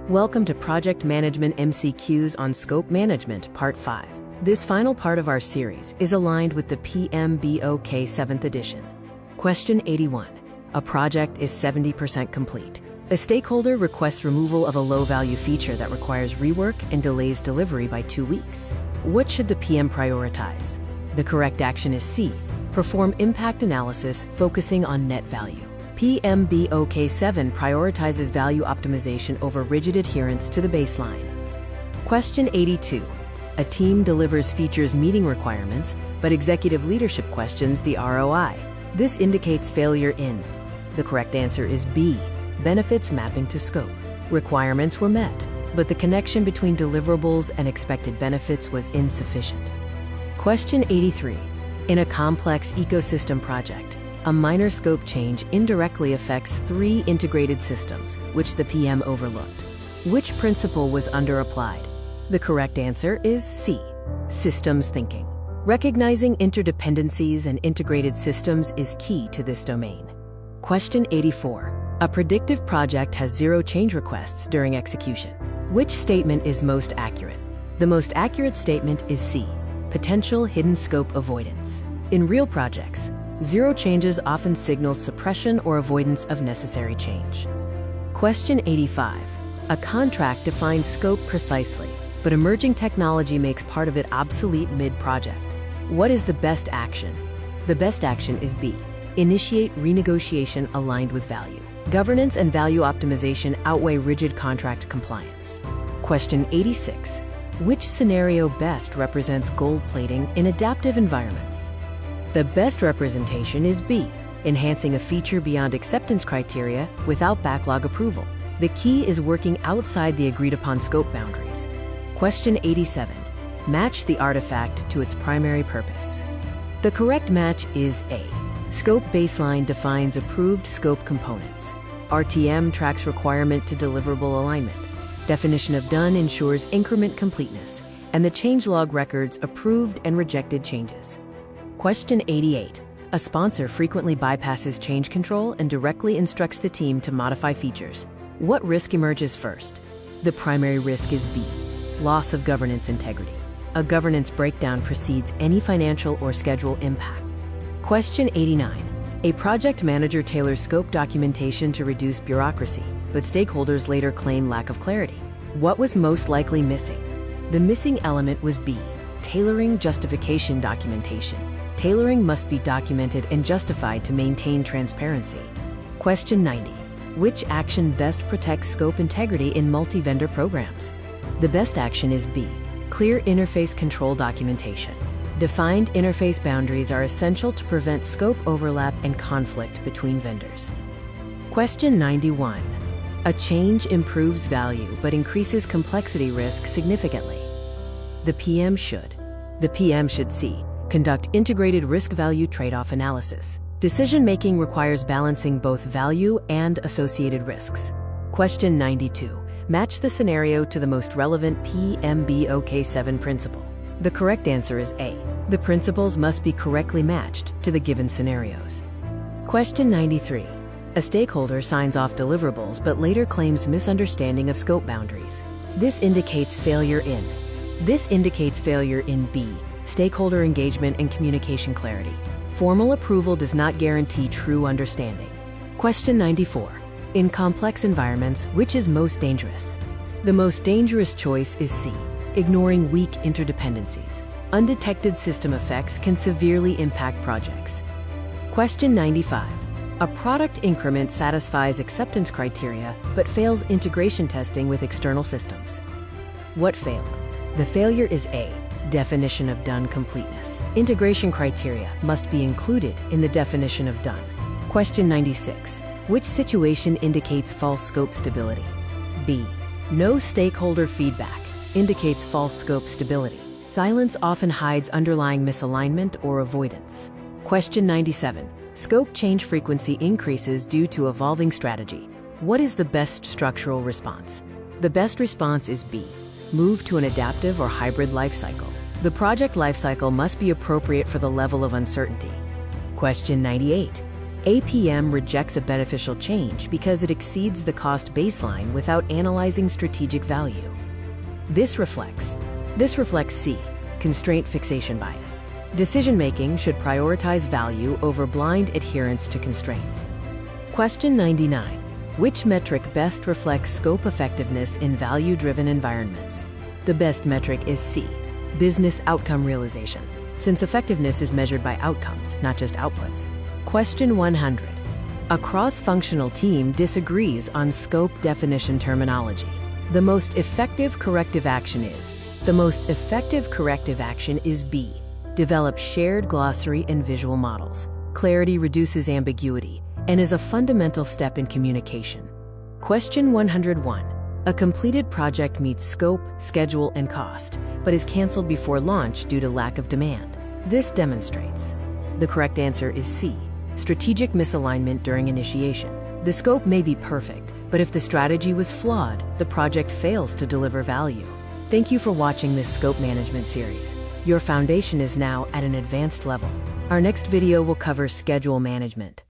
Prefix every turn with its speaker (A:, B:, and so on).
A: Welcome to Project Management MCQs on Scope Management, Part 5. This final part of our series is aligned with the PMBOK 7th edition. Question 81. A project is 70% complete. A stakeholder requests removal of a low-value feature that requires rework and delays delivery by 2 weeks. What should the PM prioritize? The correct action is C. Perform impact analysis focusing on net value. PMBOK 7 prioritizes value optimization over rigid adherence to the baseline. Question 82. A team delivers features meeting requirements, but executive leadership questions the ROI. This indicates failure in. The correct answer is B. Benefits mapping to scope. Requirements were met, but the connection between deliverables and expected benefits was insufficient. Question 83. In a complex ecosystem project, a minor scope change indirectly affects 3 integrated systems, which the PM overlooked. Which principle was underapplied? The correct answer is C. Systems thinking. Recognizing interdependencies and integrated systems is key to this domain. Question 84. A predictive project has 0 change requests during execution. Which statement is most accurate? The most accurate statement is C. Potential hidden scope avoidance. In real projects, 0 changes often signals suppression or avoidance of necessary change. Question 85. A contract defines scope precisely, but emerging technology makes part of it obsolete mid-project. What is the best action? The best action is B. Initiate renegotiation aligned with value. Governance and value optimization outweigh rigid contract compliance. Question 86. Which scenario best represents gold plating in adaptive environments? The best representation is B. Enhancing a feature beyond acceptance criteria without backlog approval. The key is working outside the agreed-upon scope boundaries. Question 87. Match the artifact to its primary purpose. The correct match is A. Scope baseline defines approved scope components. RTM tracks requirement to deliverable alignment. Definition of done ensures increment completeness, and the changelog records approved and rejected changes. Question 88. A sponsor frequently bypasses change control and directly instructs the team to modify features. What risk emerges first? The primary risk is B. Loss of governance integrity. A governance breakdown precedes any financial or schedule impact. Question 89. A project manager tailors scope documentation to reduce bureaucracy, but stakeholders later claim lack of clarity. What was most likely missing? The missing element was B. Tailoring justification documentation. Tailoring must be documented and justified to maintain transparency. Question 90. Which action best protects scope integrity in multi-vendor programs? The best action is B. Clear interface control documentation. Defined interface boundaries are essential to prevent scope overlap and conflict between vendors. Question 91. A change improves value but increases complexity risk significantly. The PM should C. Conduct integrated risk-value trade-off analysis. Decision-making requires balancing both value and associated risks. Question 92. Match the scenario to the most relevant PMBOK 7 principle. The correct answer is A. The principles must be correctly matched to the given scenarios. Question 93. A stakeholder signs off deliverables but later claims misunderstanding of scope boundaries. This indicates failure in. B. Stakeholder engagement and communication clarity. Formal approval does not guarantee true understanding. Question 94. In complex environments, which is most dangerous? The most dangerous choice is C. Ignoring weak interdependencies. Undetected system effects can severely impact projects. Question 95. A product increment satisfies acceptance criteria but fails integration testing with external systems. What failed? The failure is A. Definition of done completeness. Integration criteria must be included in the definition of done. Question 96. Which situation indicates false scope stability? B. No stakeholder feedback indicates false scope stability. Silence often hides underlying misalignment or avoidance. Question 97. Scope change frequency increases due to evolving strategy. What is the best structural response? The best response is B. Move to an adaptive or hybrid lifecycle. The project lifecycle must be appropriate for the level of uncertainty. Question 98. APM rejects a beneficial change because it exceeds the cost baseline without analyzing strategic value. This reflects C, constraint fixation bias. Decision-making should prioritize value over blind adherence to constraints. Question 99. Which metric best reflects scope effectiveness in value-driven environments? The best metric is C, business outcome realization, since effectiveness is measured by outcomes, not just outputs. Question 100. A cross-functional team disagrees on scope definition terminology. The most effective corrective action is B, develop shared glossary and visual models. Clarity reduces ambiguity and is a fundamental step in communication. Question 101. A completed project meets scope, schedule, and cost, but is canceled before launch due to lack of demand. This demonstrates. The correct answer is C, strategic misalignment during initiation. The scope may be perfect, but if the strategy was flawed, the project fails to deliver value. Thank you for watching this scope management series. Your foundation is now at an advanced level. Our next video will cover schedule management.